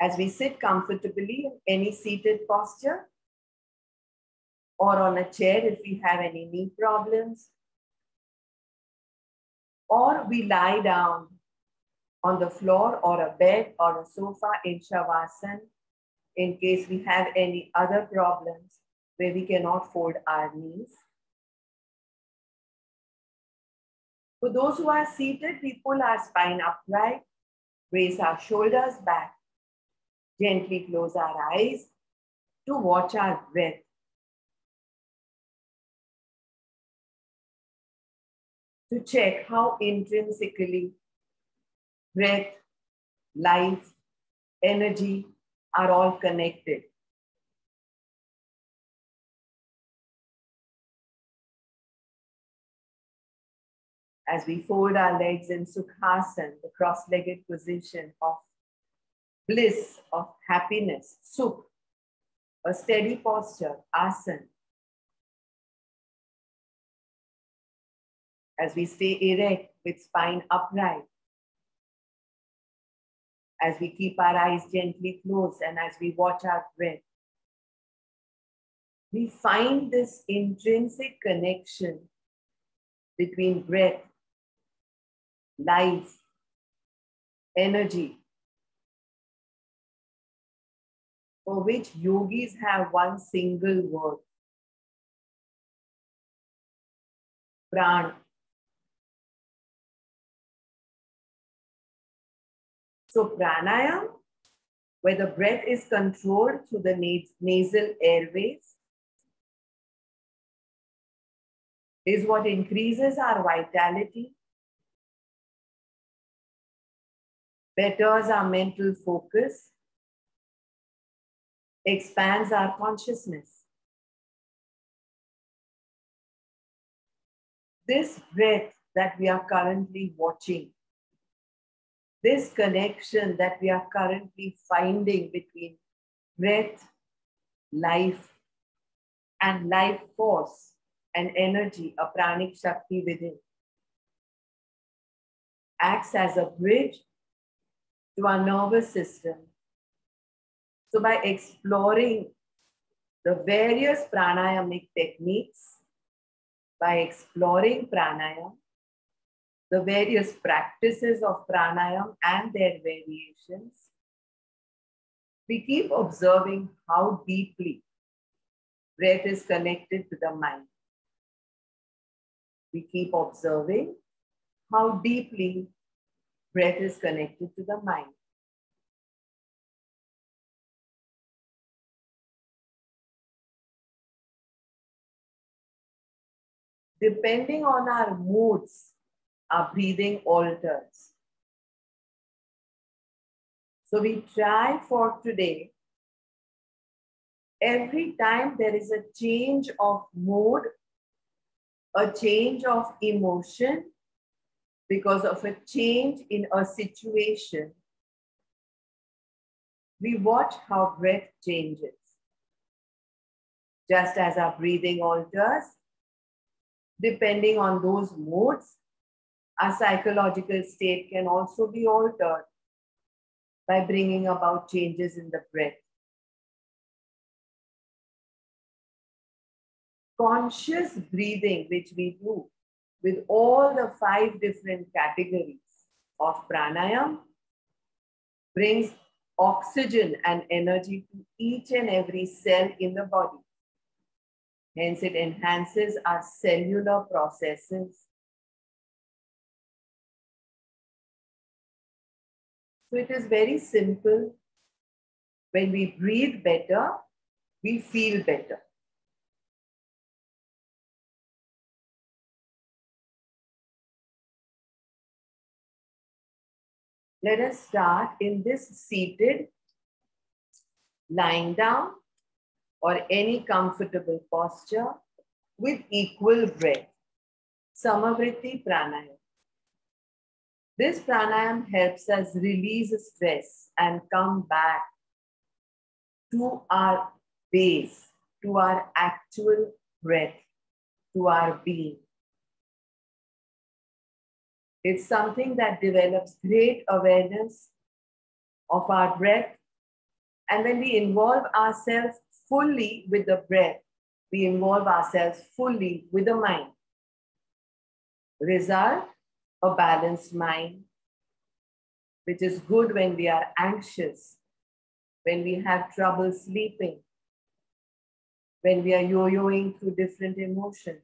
As we sit comfortably in any seated posture or on a chair if we have any knee problems, or we lie down on the floor or a bed or a sofa in Shavasana in case we have any other problems where we cannot fold our knees. For those who are seated, we pull our spine upright, raise our shoulders back, gently close our eyes to watch our breath. To check how intrinsically breath, life, energy are all connected. As we fold our legs in Sukhasana, the cross-legged position of bliss, of happiness, Sukh, a steady posture, Asana. As we stay erect with spine upright, as we keep our eyes gently closed and as we watch our breath, we find this intrinsic connection between breath, life, energy, for which yogis have one single word, pran. So pranayam, where the breath is controlled through the nasal airways, is what increases our vitality, betters our mental focus, expands our consciousness. This breath that we are currently watching, this connection that we are currently finding between breath, life, and life force and energy, a pranic shakti within, acts as a bridge to our nervous system. So by exploring the various pranayamic techniques, by exploring pranayam, the various practices of pranayam and their variations, we keep observing how deeply breath is connected to the mind. We keep observing how deeply breath is connected to the mind. Depending on our moods, our breathing alters. So we try for today, every time there is a change of mood, a change of emotion, because of a change in a situation, we watch how breath changes. Just as our breathing alters, depending on those moods, our psychological state can also be altered by bringing about changes in the breath. Conscious breathing, which we do with all the 5 different categories of pranayam, brings oxygen and energy to each and every cell in the body. Hence, it enhances our cellular processes. So it is very simple. When we breathe better, we feel better. Let us start in this seated, lying down, or any comfortable posture with equal breath. Samavriti Pranayam. This pranayam helps us release stress and come back to our base, to our actual breath, to our being. It's something that develops great awareness of our breath And when we involve ourselves fully with the breath, we involve ourselves fully with the mind. Result, a balanced mind, which is good when we are anxious, when we have trouble sleeping, when we are yo-yoing through different emotions,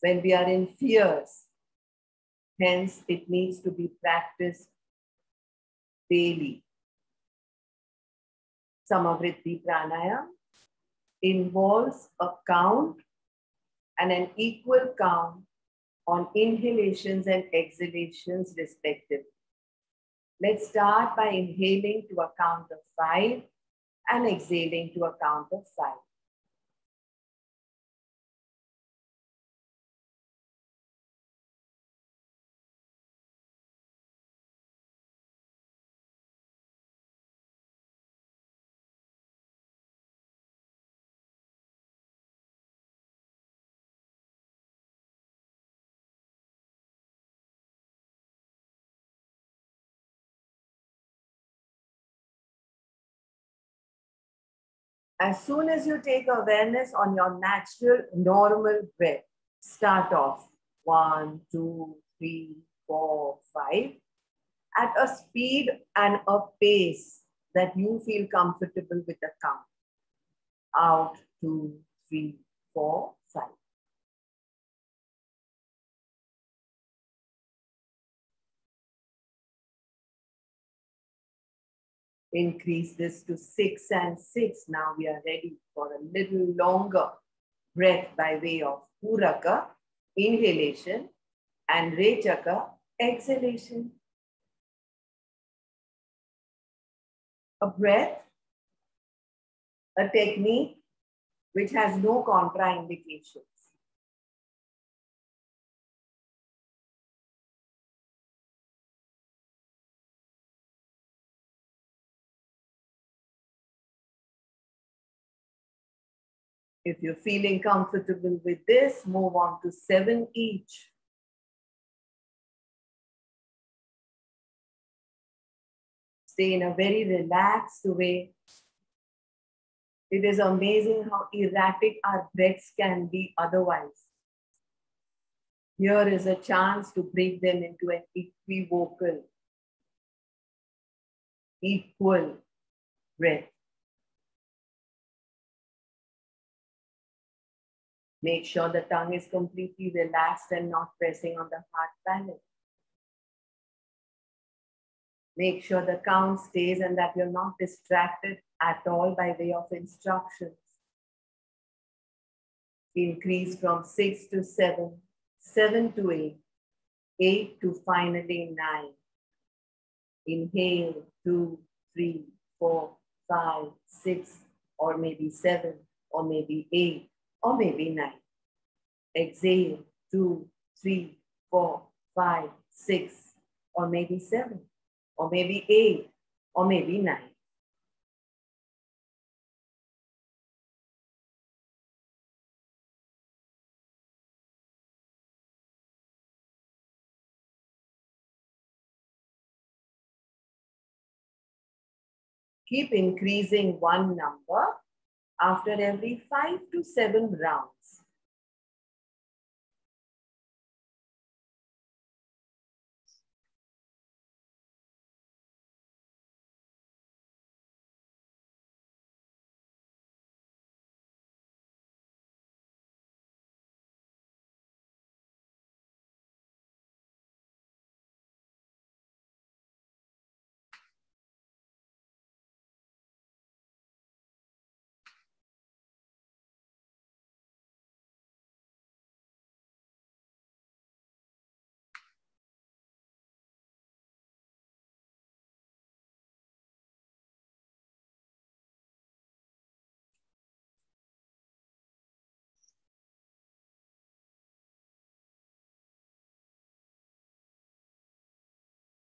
when we are in fears. Hence, it needs to be practiced daily. Samavritti Pranayam involves a count and an equal count on inhalations and exhalations respectively. Let's start by inhaling to a count of 5 and exhaling to a count of 5. As soon as you take awareness on your natural, normal breath, start off 1, 2, 3, 4, 5 at a speed and a pace that you feel comfortable with the count. Out, 2, 3, 4, 5. Increase this to 6 and 6. Now we are ready for a little longer breath by way of Puraka, inhalation, and Rechaka, exhalation. A breath, a technique which has no contraindications. If you're feeling comfortable with this, move on to 7 each. Stay in a very relaxed way. It is amazing how erratic our breaths can be otherwise. Here is a chance to break them into an equivocal, equal breath. Make sure the tongue is completely relaxed and not pressing on the heart palate. Make sure the count stays and that you're not distracted at all by way of instructions. Increase from 6 to 7, 7 to 8, 8 to finally 9. Inhale, 2, 3, 4, 5, 6, or maybe 7, or maybe 8, or maybe 9. Exhale, 2, 3, 4, 5, 6, or maybe 7, or maybe 8, or maybe 9. Keep increasing one number after every 5 to 7 rounds.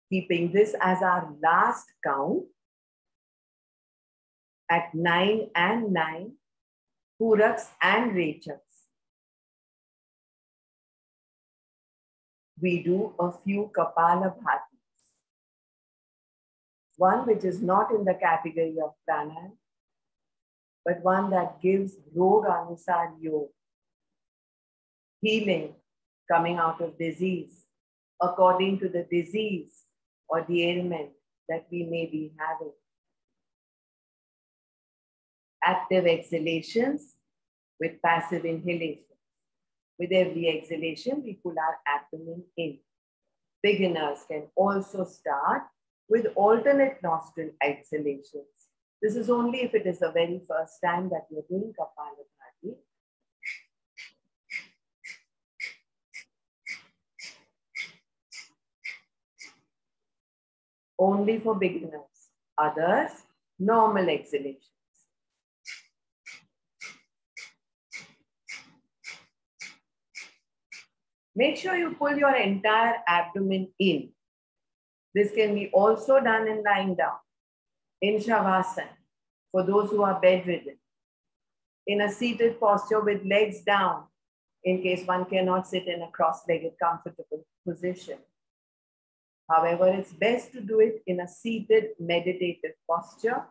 Keeping this as our last count at 9 and 9, Puraks and Rechaks. We do a few Kapala Bhatis. one which is not in the category of pranayam, but one that gives roga anusar yoga, healing coming out of disease, according to the disease or the ailment that we may be having. Active exhalations with passive inhalations. With every exhalation, we pull our abdomen in. Beginners can also start with alternate nostril exhalations. This is only if it is the very first time that you're doing Kapalabhati. Only for beginners. Others, normal exhalations. Make sure you pull your entire abdomen in. This can be also done in lying down, in Shavasana, for those who are bedridden, in a seated posture with legs down, in case one cannot sit in a cross-legged comfortable position. However, it's best to do it in a seated meditative posture,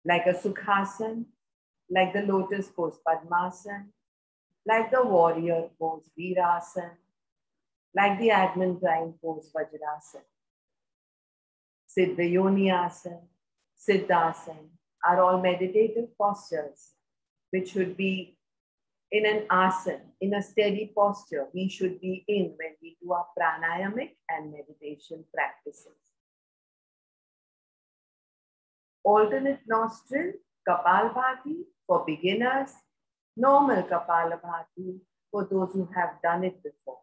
like a Sukhasana, like the lotus pose Padmasana, like the warrior pose Virasana, like the adamantine pose Vajrasana. Siddha Yoniasana, Siddhasana are all meditative postures which should be in an asana, in a steady posture. We should be in when we do our pranayamic and meditation practices. Alternate nostril, Kapalabhati for beginners, normal Kapalabhati for those who have done it before.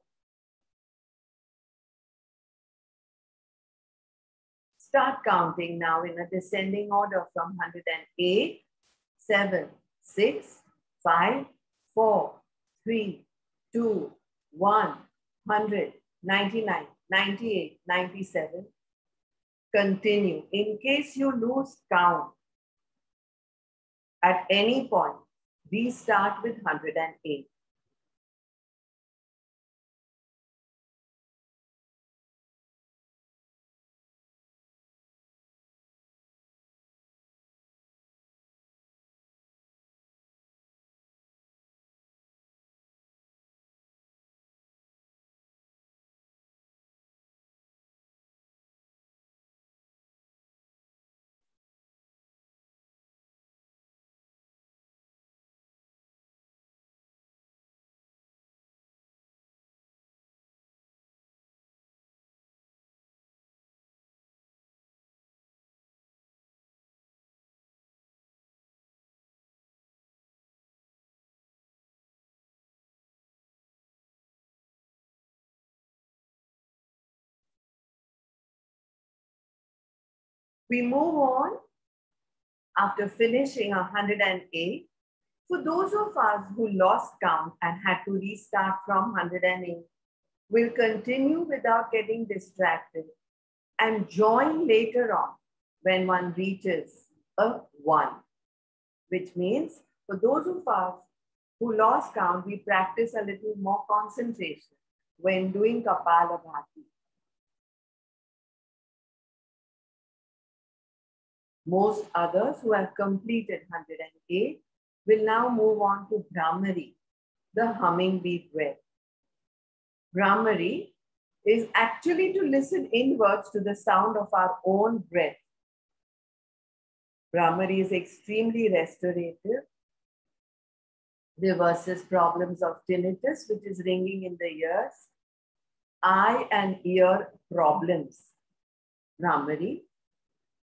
Start counting now in a descending order from 108, 7, 6, 5, 4, 3, 2, 1, 100, 99, 98, 97. Continue. In case you lose count at any point, we start with 108. We move on after finishing 108. For those of us who lost count and had to restart from 108, we'll continue without getting distracted and join later on when one reaches a 1, which means for those of us who lost count, we practice a little more concentration when doing Kapalabhati. Most others who have completed 108 will now move on to Brahmari, the humming bee breath. Brahmari is actually to listen inwards to the sound of our own breath. Brahmari is extremely restorative, reverses problems of tinnitus, which is ringing in the ears, eye and ear problems. Brahmari,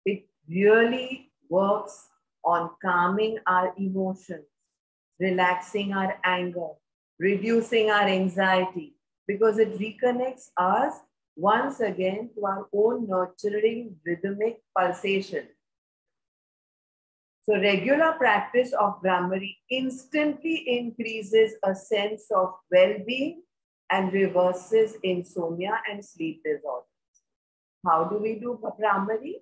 it really works on calming our emotions, relaxing our anger, reducing our anxiety, because it reconnects us once again to our own nurturing rhythmic pulsation. So regular practice of Brahmari instantly increases a sense of well-being and reverses insomnia and sleep disorders. How do we do Brahmari?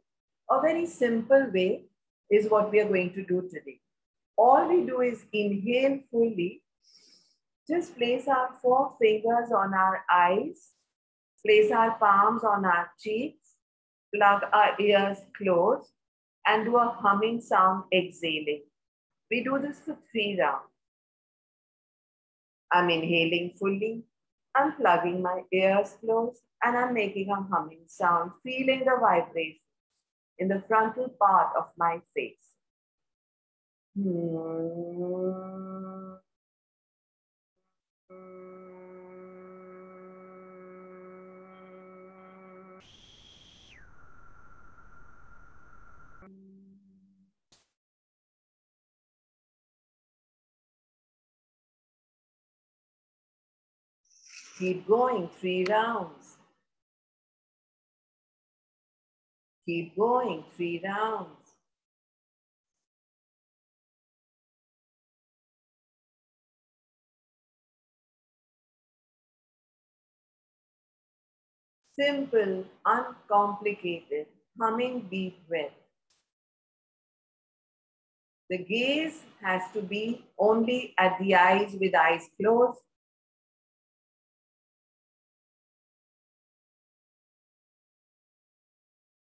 A very simple way is what we are going to do today. All we do is inhale fully. Just place our 4 fingers on our eyes, place our palms on our cheeks, plug our ears close, and do a humming sound exhaling. We do this for 3 rounds. I'm inhaling fully, I'm plugging my ears closed, and I'm making a humming sound, feeling the vibration in the frontal part of my face. Keep going, 3 rounds. Keep going, 3 rounds. Simple, uncomplicated, humming deep breath. The gaze has to be only at the eyes with eyes closed.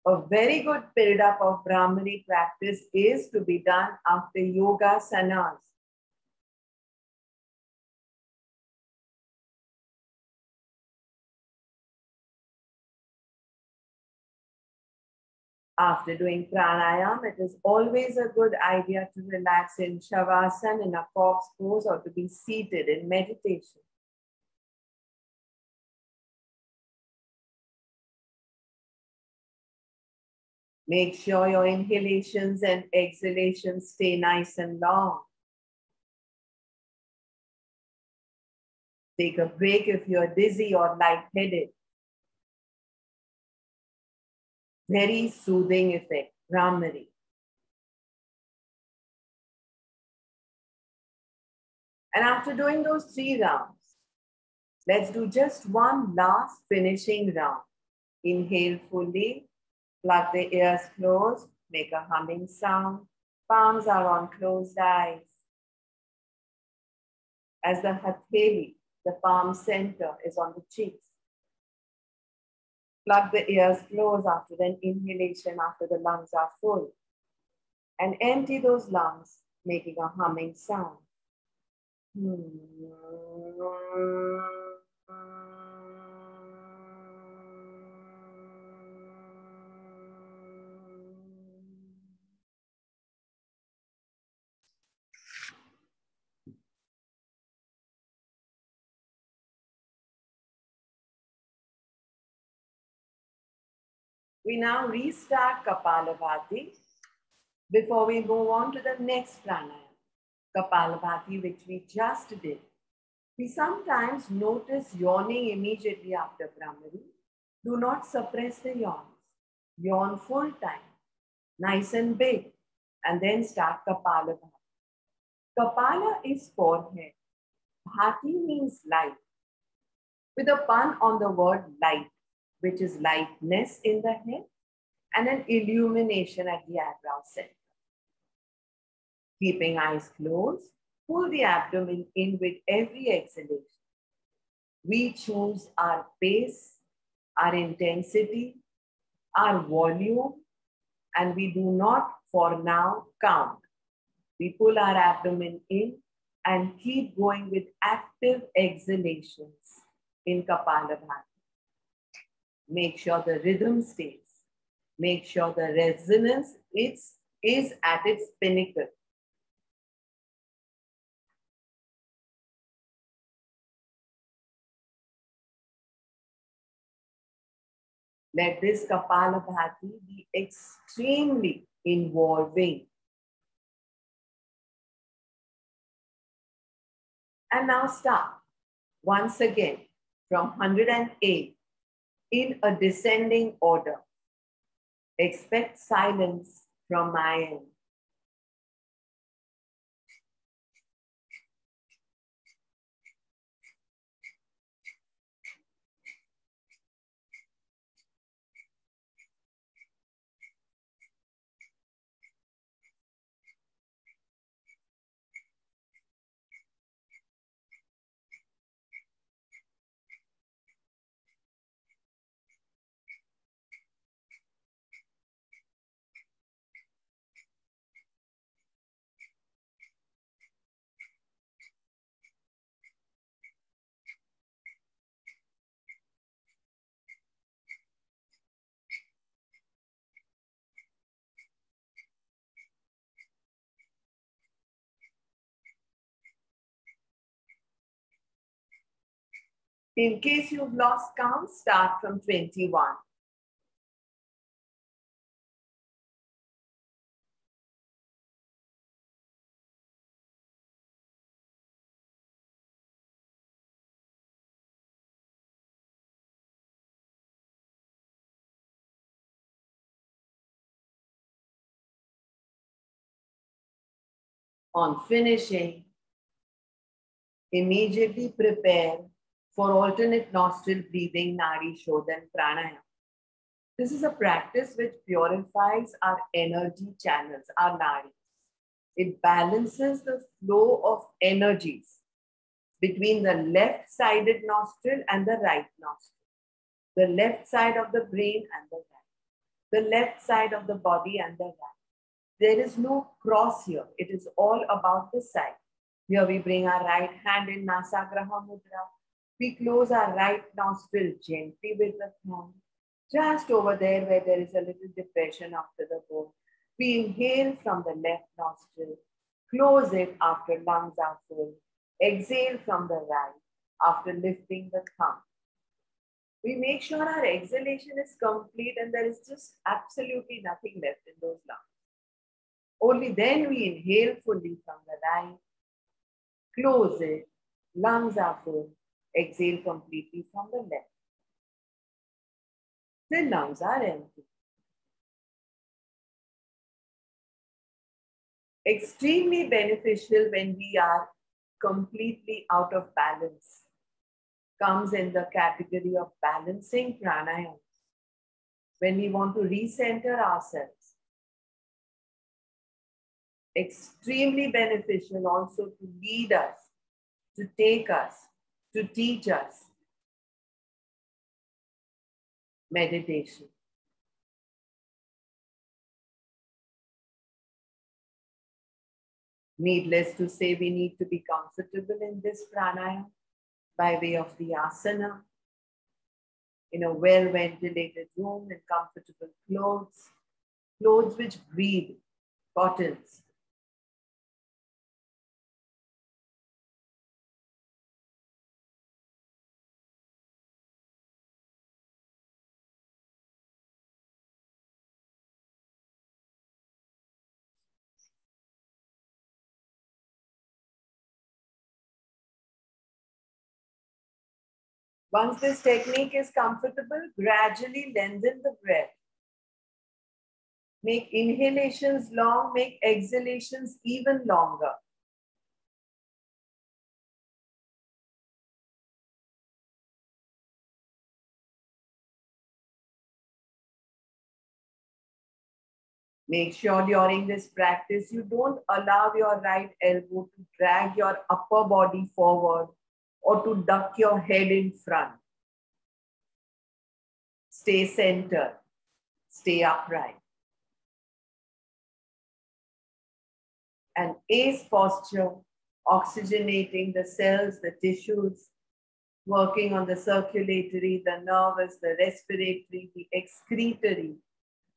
A very good build-up of Brahmari practice is to be done after yoga sanas. After doing pranayam, it is always a good idea to relax in shavasana in a corpse pose or to be seated in meditation. Make sure your inhalations and exhalations stay nice and long. Take a break if you're dizzy or lightheaded. Very soothing effect, Brahmari. And after doing those 3 rounds, let's do just one last finishing round. Inhale fully, plug the ears closed, make a humming sound. Palms are on closed eyes. As the hatheli, the palm center, is on the cheeks. Plug the ears closed after an inhalation, after the lungs are full. And empty those lungs, making a humming sound. We now restart Kapalabhati before we move on to the next pranayam, Kapalabhati, which we just did. We sometimes notice yawning immediately after Brahmari. Do not suppress the yawns. Yawn full time, nice and big, and then start Kapalabhati. Kapala is forehead. Bhati means light, with a pun on the word light, which is lightness in the head and an illumination at the eyebrow center. Keeping eyes closed, pull the abdomen in with every exhalation. We choose our pace, our intensity, our volume, and we do not, for now, count. We pull our abdomen in and keep going with active exhalations in Kapalabhati. Make sure the rhythm stays. Make sure the resonance is at its pinnacle. Let this Kapalabhati be extremely involving. And now start once again from 108 in a descending order. Expect silence from my end. In case you've lost count, start from 21. On finishing, immediately prepare for alternate nostril breathing, Nadi Shodhan Pranayam. This is a practice which purifies our energy channels, our nadis. It balances the flow of energies between the left-sided nostril and the right nostril, the left side of the brain and the right, the left side of the body and the right. There is no cross here. It is all about the side. Here we bring our right hand in Nasagraha Mudra. We close our right nostril gently with the thumb. Just over there where there is a little depression after the bone. We inhale from the left nostril. Close it after lungs are full. Exhale from the right after lifting the thumb. We make sure our exhalation is complete and there is just absolutely nothing left in those lungs. Only then we inhale fully from the right, close it, lungs are full, exhale completely from the left. The lungs are empty. Extremely beneficial when we are completely out of balance. Comes in the category of balancing pranayam. When we want to recenter ourselves. Extremely beneficial also to lead us, to take us, to teach us meditation. Needless to say, we need to be comfortable in this pranayam by way of the asana, in a well-ventilated room, in comfortable clothes, clothes which breathe, cottons. Once this technique is comfortable, gradually lengthen the breath. Make inhalations long, make exhalations even longer. Make sure during this practice, you don't allow your right elbow to drag your upper body forward or to duck your head in front. Stay centered. Stay upright. And ace posture, oxygenating the cells, the tissues, working on the circulatory, the nervous, the respiratory, the excretory,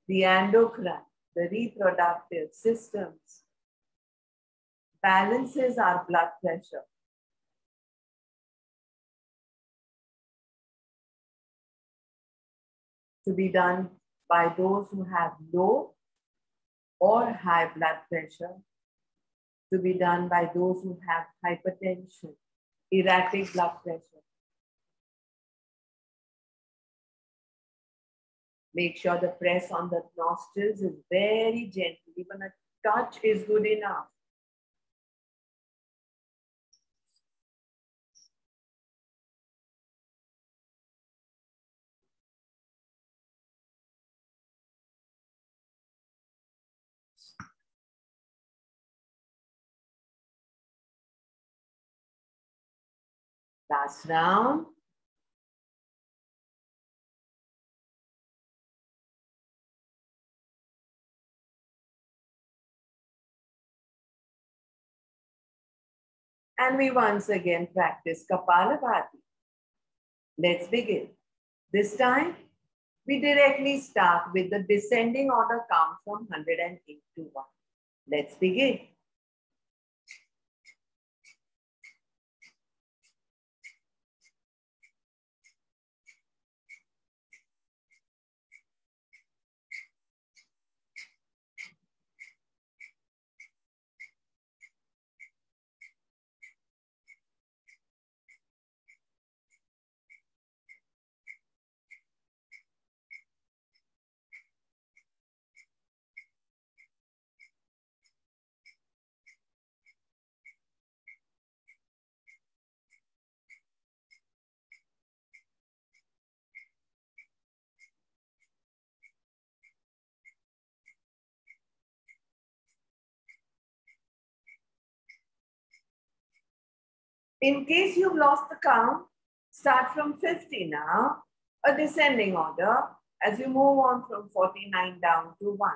the endocrine, the reproductive systems, balances our blood pressure. To be done by those who have low or high blood pressure, to be done by those who have hypertension, erratic blood pressure. Make sure the press on the nostrils is very gentle. Even a touch is good enough. Last round. And we once again practice Kapalabhati. Let's begin. This time, we directly start with the descending order count from 108 to 1. Let's begin. In case you've lost the count, start from 50 now, a descending order as you move on from 49 down to 1.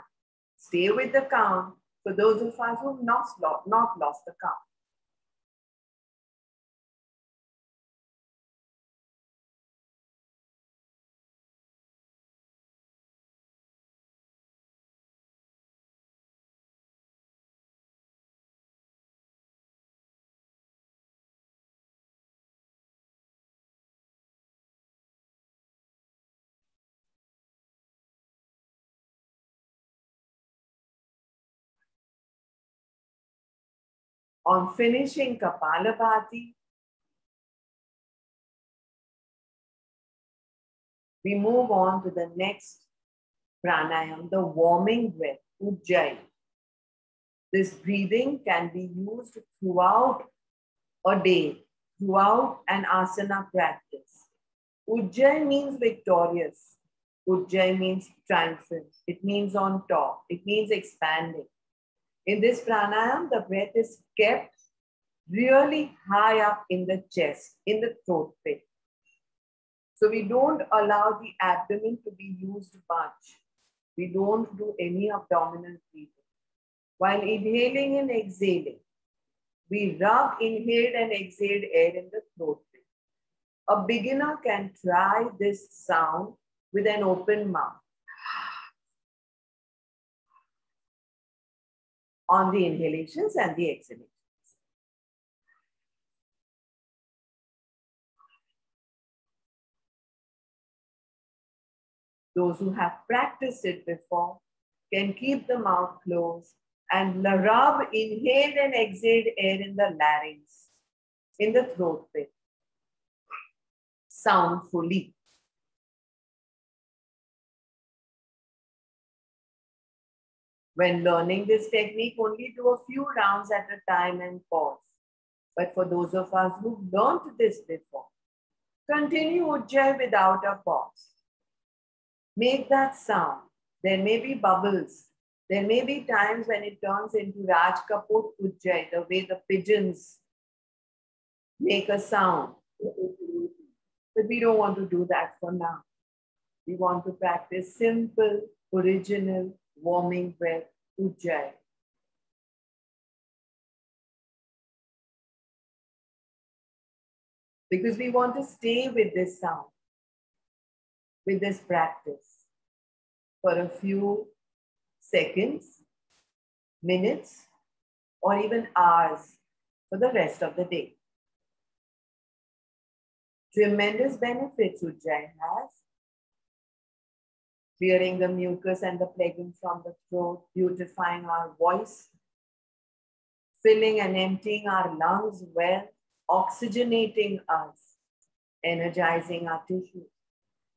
Stay with the count for those of us who have not lost the count. On finishing Kapalabhati, we move on to the next pranayam, the warming breath, Ujjayi. This breathing can be used throughout a day, throughout an asana practice. Ujjayi means victorious. Ujjayi means triumphant. It means on top. It means expanding. In this pranayam, the breath is kept really high up in the chest, in the throat pit. So we don't allow the abdomen to be used much. We don't do any abdominal breathing. While inhaling and exhaling, we rub inhaled and exhaled air in the throat pit. A beginner can try this sound with an open mouth on the inhalations and the exhalations. Those who have practiced it before can keep the mouth closed and rub inhaled and exhaled air in the larynx, in the throat pit, soundfully. When learning this technique, only do a few rounds at a time and pause. But for those of us who've learned this before, continue Ujjayi without a pause. Make that sound. There may be bubbles. There may be times when it turns into Raj Kapoor Ujjayi, the way the pigeons make a sound. But we don't want to do that for now. We want to practice simple, original, warming breath, Ujjayi. Because we want to stay with this sound, with this practice for a few seconds, minutes, or even hours for the rest of the day. Tremendous benefits Ujjayi has. Clearing the mucus and the phlegm from the throat, beautifying our voice, filling and emptying our lungs well, oxygenating us, energizing our tissues,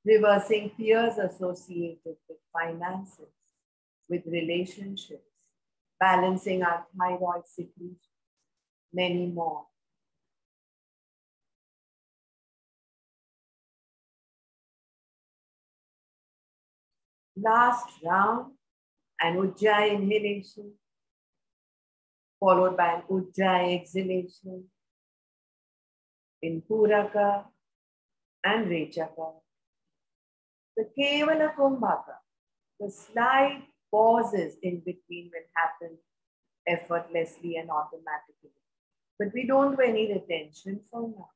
reversing fears associated with finances, with relationships, balancing our thyroid secretions, many more. Last round, an Ujjayi inhalation, followed by an Ujjayi exhalation in Puraka and Rechaka. The Kevala Kumbhaka, the slight pauses in between will happen effortlessly and automatically. But we don't do any retention for now.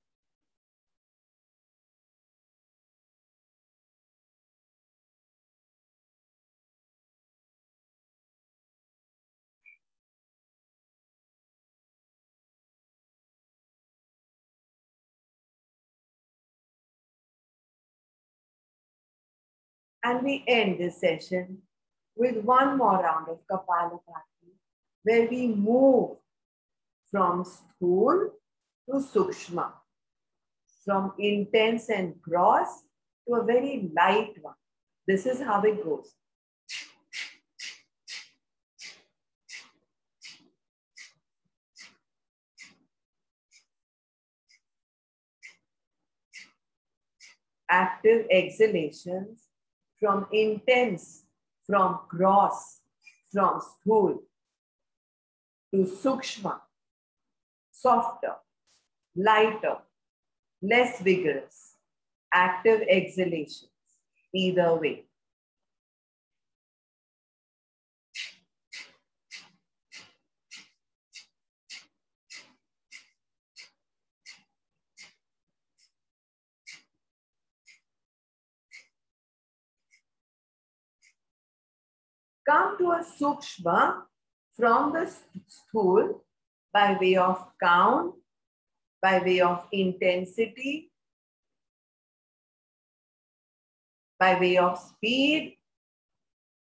And we end this session with one more round of Kapalabhati, where we move from Sthul to Sukshma, from intense and gross to a very light one. This is how it goes. Active exhalations from intense, from gross, from Sthul to Sukshma, softer, lighter, less vigorous, active exhalations, either way. Come to a sukshma from the sthul by way of count, by way of intensity, by way of speed,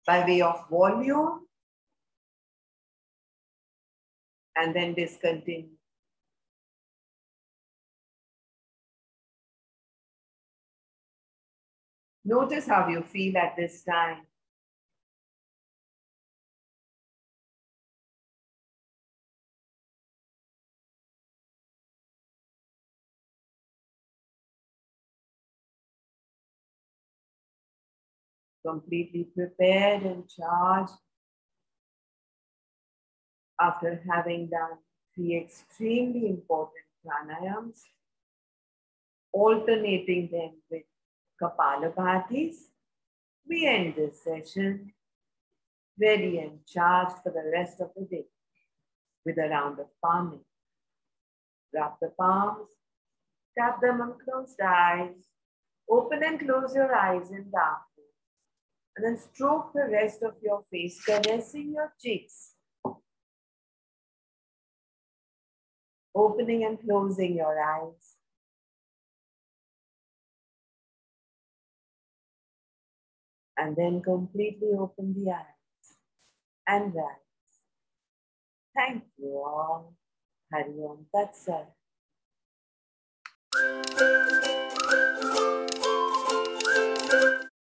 by way of volume, and then discontinue. Notice how you feel at this time. Completely prepared and charged after having done 3 extremely important pranayams, alternating them with Kapalabhatis. We end this session ready and charged for the rest of the day with a round of palming. Rub the palms, tap them on closed eyes, open and close your eyes in darkness, and then stroke the rest of your face, caressing your cheeks, opening and closing your eyes. And then completely open the eyes and rise. Thank you all. Hari Om Tat Sat.